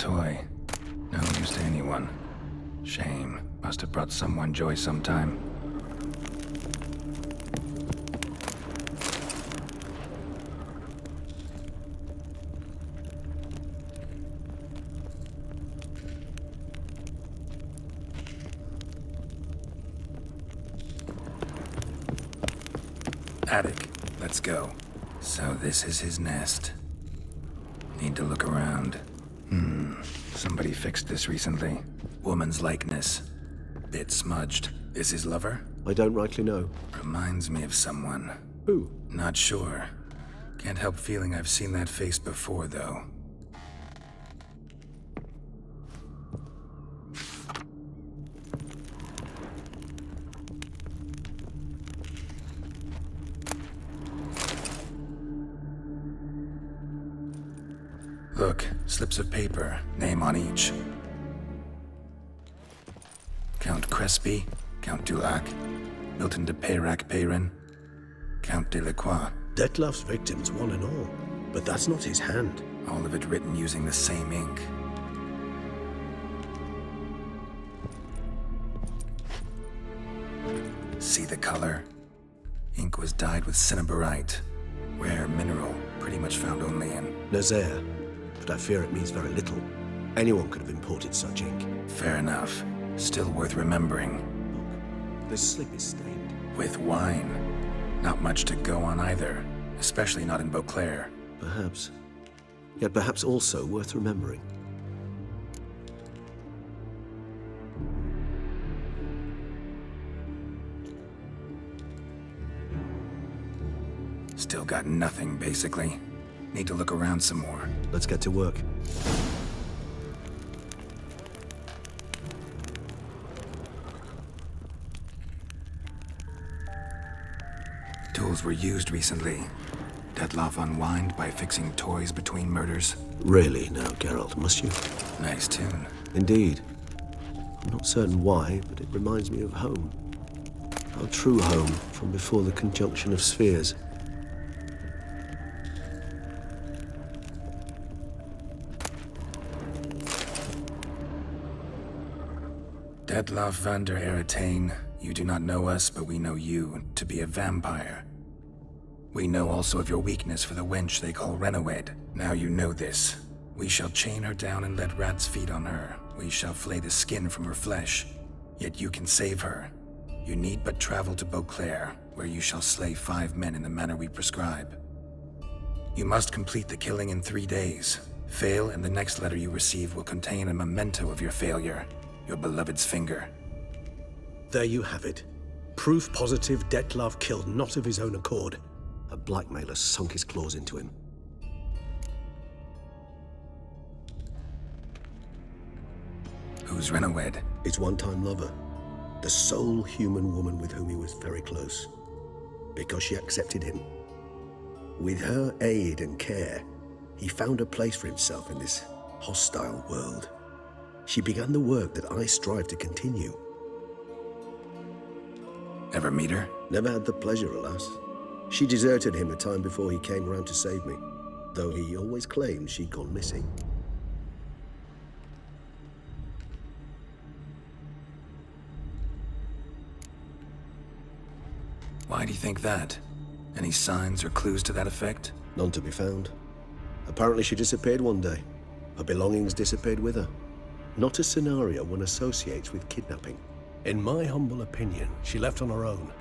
toy. No use to anyone. Shame. Must have brought someone joy sometime. Attic. Let's go. So this is his nest. Need to look around. Somebody fixed this recently. Woman's likeness. Bit smudged. Is his lover? I don't rightly know. Reminds me of someone. Who? Not sure. Can't help feeling I've seen that face before, though. Look, slips of paper, name on each. Count Crespi, Count Dulac, Milton de Peyrac-Peyrin, Count Delacroix. Detlef's victims, one and all. But that's not his hand. All of it written using the same ink. See the color? Ink was dyed with cinnabarite, rare mineral, pretty much found only in Nazaire. But I fear it means very little. Anyone could have imported such ink. Fair enough. Still worth remembering. Look, this slip is stained. With wine. Not much to go on either. Especially not in Beauclair. Perhaps. Yet perhaps also worth remembering. Still got nothing, basically. Need to look around some more. Let's get to work. Tools were used recently. Detloff unwind by fixing toys between murders. Really now, Geralt, must you? Nice tune. Indeed. I'm not certain why, but it reminds me of home. Our true home from before the conjunction of spheres. Detloff van der Eretain, you do not know us, but we know you to be a vampire. We know also of your weakness for the wench they call Renawed. Now you know this. We shall chain her down and let rats feed on her. We shall flay the skin from her flesh. Yet you can save her. You need but travel to Beauclair, where you shall slay 5 men in the manner we prescribe. You must complete the killing in 3 days. Fail, and the next letter you receive will contain a memento of your failure. Your beloved's finger. There you have it. Proof positive Detlav killed not of his own accord. A blackmailer sunk his claws into him. Who's Renawed? His one-time lover. The sole human woman with whom he was very close. Because she accepted him. With her aid and care, he found a place for himself in this hostile world. She began the work that I strive to continue. Ever meet her? Never had the pleasure, alas. She deserted him a time before he came round to save me, though he always claimed she'd gone missing. Why do you think that? Any signs or clues to that effect? None to be found. Apparently she disappeared one day. Her belongings disappeared with her. Not a scenario one associates with kidnapping. In my humble opinion, she left on her own.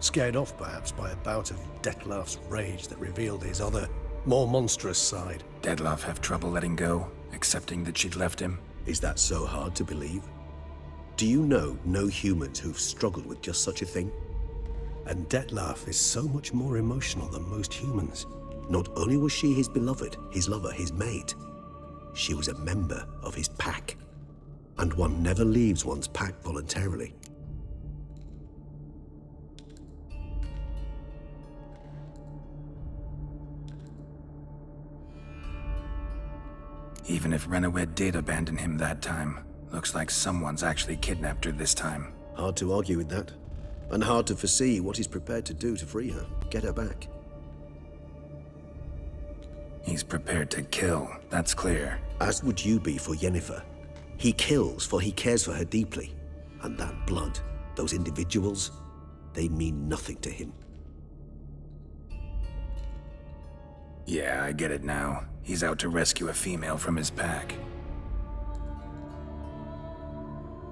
Scared off, perhaps, by a bout of Detlef's rage that revealed his other, more monstrous side. Detloff have trouble letting go, accepting that she'd left him? Is that so hard to believe? Do you know no humans who've struggled with just such a thing? And Detlef is so much more emotional than most humans. Not only was she his beloved, his lover, his mate, she was a member of his pack. And one never leaves one's pack voluntarily. Even if Renawed did abandon him that time, looks like someone's actually kidnapped her this time. Hard to argue with that. And hard to foresee what he's prepared to do to free her, get her back. He He's prepared to kill, that's clear. As would you be for Yennefer. He kills for he cares for her deeply. And that blood, those individuals, they mean nothing to him. Yeah, I get it now. He's out to rescue a female from his pack.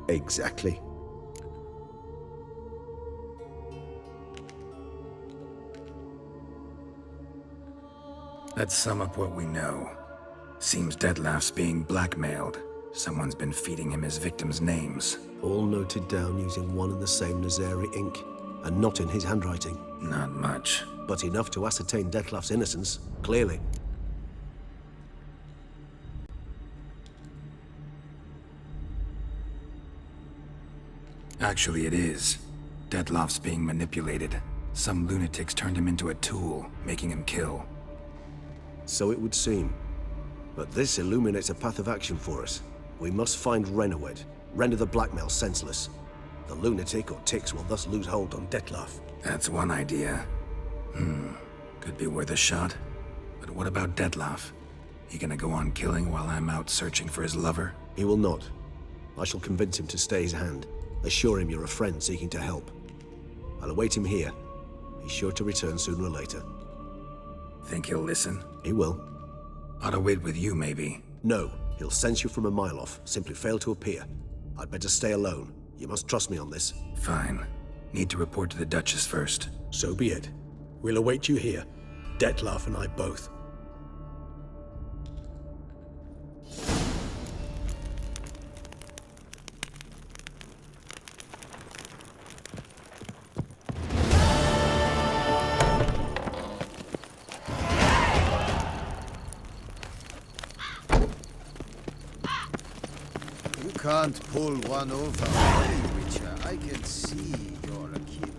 Exactly. Let's sum up what we know. Seems Detlef's being blackmailed. Someone's been feeding him his victims' names. All noted down using one and the same Nazari ink, and not in his handwriting. Not much. But enough to ascertain Detlef's innocence, clearly. Actually, it is. Detlef's being manipulated. Some lunatics turned him into a tool, making him kill. So it would seem. But this illuminates a path of action for us. We must find Renowed, render the blackmail senseless. The lunatic or ticks will thus lose hold on Detlef. That's one idea. Could be worth a shot. But what about Detlef? He gonna go on killing while I'm out searching for his lover? He will not. I shall convince him to stay his hand. Assure him you're a friend seeking to help. I'll await him here. He's sure to return sooner or later. Think he'll listen? He will. Ought to wait with you, maybe. No, he'll sense you from a mile off. Simply fail to appear. I'd better stay alone. You must trust me on this. Fine. Need to report to the Duchess first. So be it. We'll await you here. Detlef and I both. You can't pull one over me, Witcher. I can see you're a killer.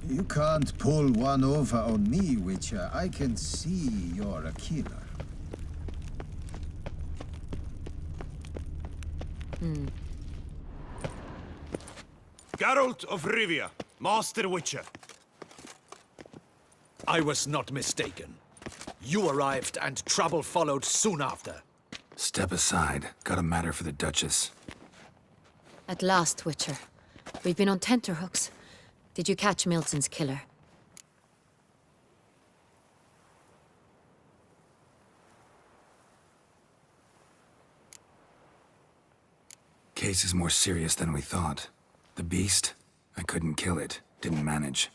You can't pull one over on me, Witcher. I can see you're a killer. Geralt of Rivia, Master Witcher. I was not mistaken. You arrived and trouble followed soon after. Step aside. Got a matter for the Duchess. At last, Witcher. We've been on tenterhooks. Did you catch Milton's killer? Case is more serious than we thought. The beast? I couldn't kill it. Didn't manage.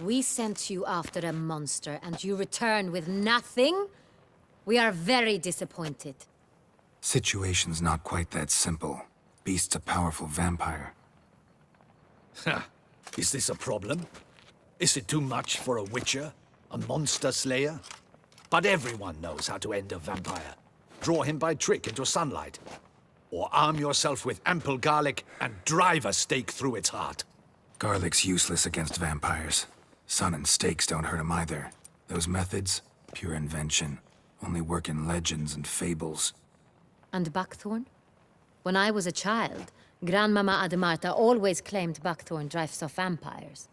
We sent you after a monster, and you return with nothing? We are very disappointed. Situation's not quite that simple. Beast's a powerful vampire. Ha! Is this a problem? Is it too much for a witcher? A monster slayer? But everyone knows how to end a vampire. Draw him by trick into sunlight. Or arm yourself with ample garlic and drive a stake through its heart. Garlic's useless against vampires. Sun and stakes don't hurt him either. Those methods, pure invention. Only work in legends and fables. And buckthorn? When I was a child, Grandmama Ademarta always claimed buckthorn drives off vampires.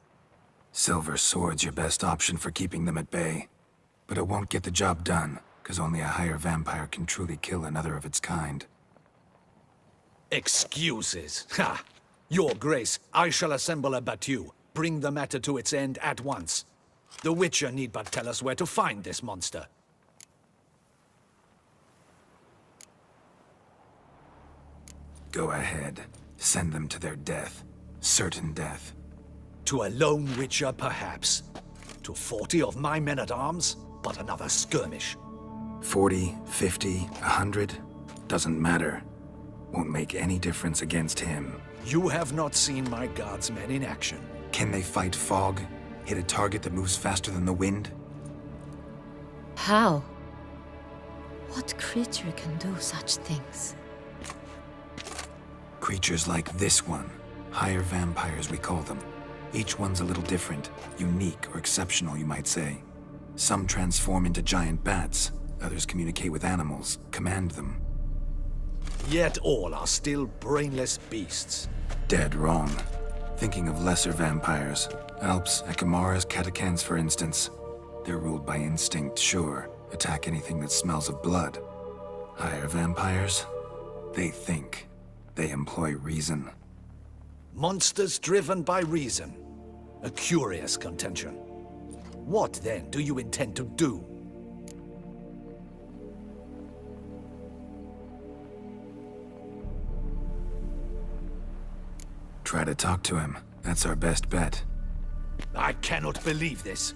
Silver sword's your best option for keeping them at bay. But it won't get the job done, because only a higher vampire can truly kill another of its kind. Excuses. Ha! Your Grace, I shall assemble a battue. Bring the matter to its end at once. The Witcher need but tell us where to find this monster. Go ahead. Send them to their death. Certain death. To a lone Witcher, perhaps. To 40 of my men-at-arms, but another skirmish. 40, 50, 100? Doesn't matter. Won't make any difference against him. You have not seen my guardsmen in action. Can they fight fog? Hit a target that moves faster than the wind? How? What creature can do such things? Creatures like this one. Higher vampires, we call them. Each one's a little different. Unique or exceptional, you might say. Some transform into giant bats. Others communicate with animals, command them. Yet all are still brainless beasts. Dead wrong. Thinking of lesser vampires. Alps, Ekamaras, Catacans, for instance. They're ruled by instinct, sure. Attack anything that smells of blood. Higher vampires? They think. They employ reason. Monsters driven by reason. A curious contention. What, then, do you intend to do? Try to talk to him. That's our best bet. I cannot believe this.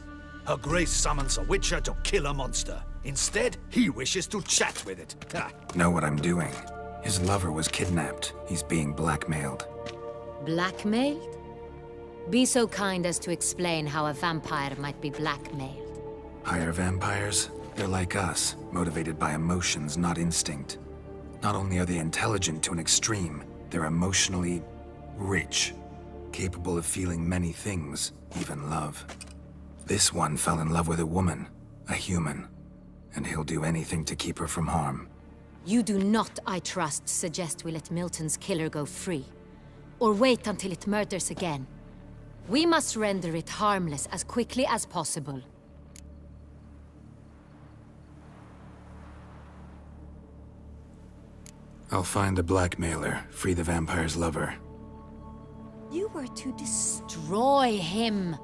Her Grace summons a Witcher to kill a monster. Instead, he wishes to chat with it. Ha. Know what I'm doing. His lover was kidnapped. He's being blackmailed. Blackmailed? Be so kind as to explain how a vampire might be blackmailed. Higher vampires? They're like us, motivated by emotions, not instinct. Not only are they intelligent to an extreme, they're emotionally rich, capable of feeling many things, even love. This one fell in love with a woman, a human, and he'll do anything to keep her from harm. You do not, I trust, suggest we let Milton's killer go free. Or wait until it murders again. We must render it harmless as quickly as possible. I'll find the blackmailer, free the vampire's lover. You were to destroy him,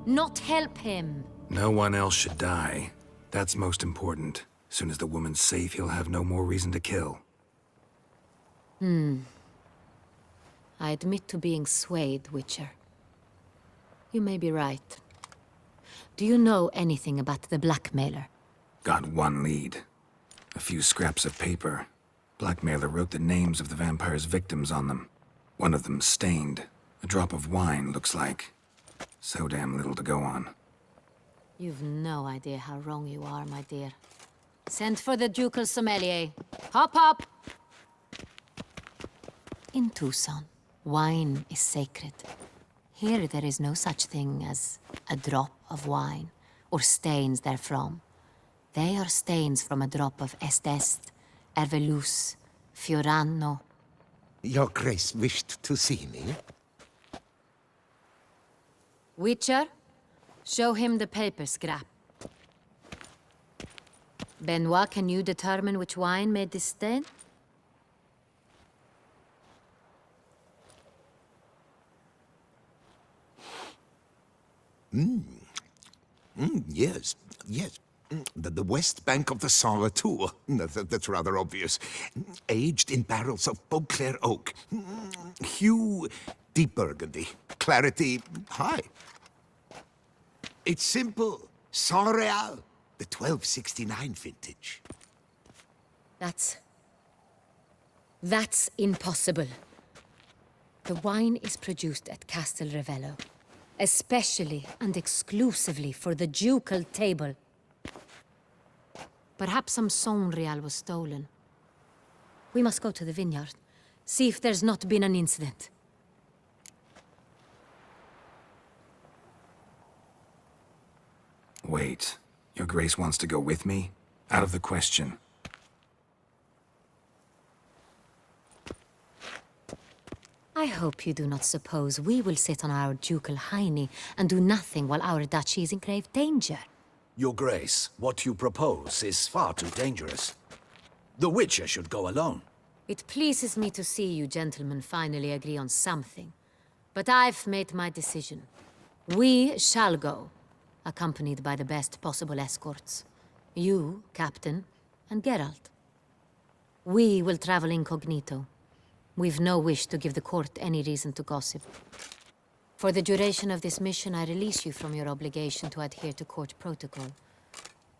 not help him. No one else should die. That's most important. Soon as the woman's safe, he'll have no more reason to kill. I admit to being swayed, Witcher. You may be right. Do you know anything about the blackmailer? Got one lead. A few scraps of paper. Blackmailer wrote the names of the vampire's victims on them. One of them stained. A drop of wine, looks like. So damn little to go on. You've no idea how wrong you are, my dear. Send for the ducal sommelier. Hop, hop! In Tucson, wine is sacred. Here there is no such thing as a drop of wine, or stains therefrom. They are stains from a drop of Est, Ervelus, Fiorano. Your Grace wished to see me? Witcher, show him the paper scrap. Benoit, can you determine which wine made this stain? Yes, yes. The west bank of the Saar too. That's rather obvious. Aged in barrels of Beauclair oak. Hue, deep burgundy. Clarity, high. It's simple. Saint Real, the 1269 vintage. That's impossible. The wine is produced at Castel Ravello, especially and exclusively for the ducal table. Perhaps some Saint Real was stolen. We must go to the vineyard, see if there's not been an incident. Wait, your Grace wants to go with me? Out of the question. I hope you do not suppose we will sit on our ducal hiney and do nothing while our duchy is in grave danger. Your Grace, what you propose is far too dangerous. The Witcher should go alone. It pleases me to see you gentlemen finally agree on something. But I've made my decision. We shall go, accompanied by the best possible escorts. You, Captain, and Geralt. We will travel incognito. We've no wish to give the court any reason to gossip. For the duration of this mission, I release you from your obligation to adhere to court protocol.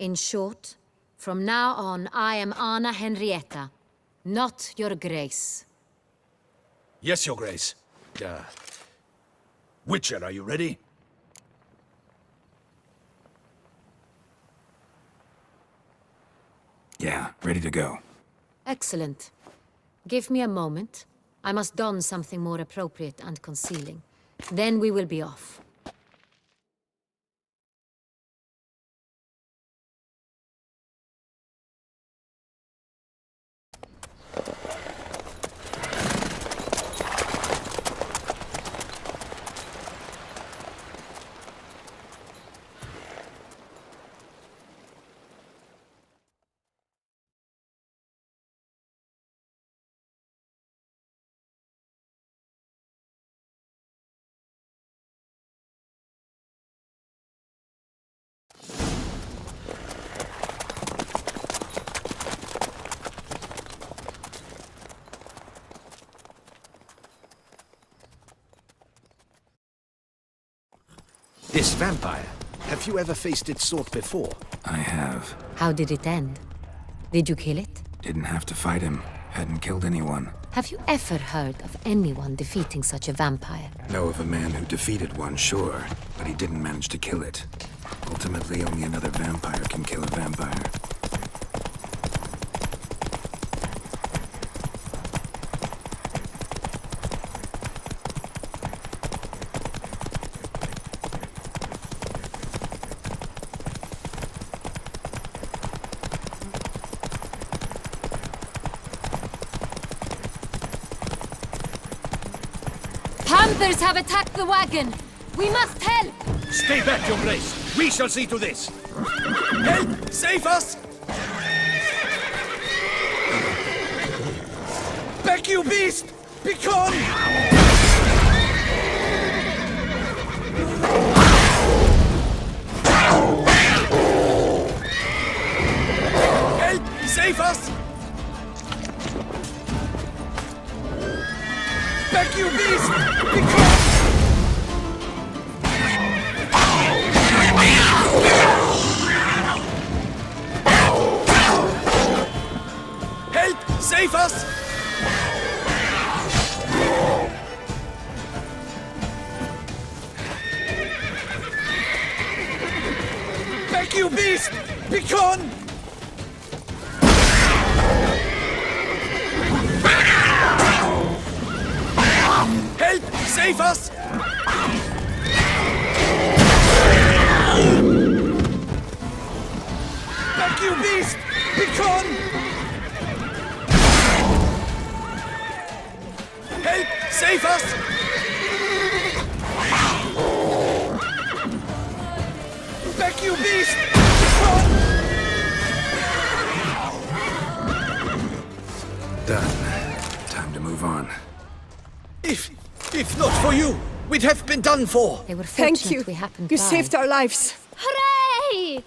In short, from now on, I am Anna Henrietta, not your Grace. Yes, Your Grace. Witcher, are you ready? Yeah, ready to go. Excellent. Give me a moment. I must don something more appropriate and concealing. Then we will be off. This vampire, have you ever faced its sort before? I have. How did it end? Did you kill it? Didn't have to fight him. Hadn't killed anyone. Have you ever heard of anyone defeating such a vampire? Know of a man who defeated one, sure, but he didn't manage to kill it. Ultimately, only another vampire can kill a vampire. Panthers have attacked the wagon! We must help! Stay back, your grace. We shall see to this. Help! Save us! Back, you beast! Begone! Help! Save us! Back, you beast! Begone! Help! Save us! Back, you beast! Begone! Help! Save us! Back, you beast! Begone! Help! Save us! Back, you beast! Begone! Done. Time to move on. If not for you, we'd have been done for. They were Thank fortunate you. we happened You by. saved our lives. Hooray!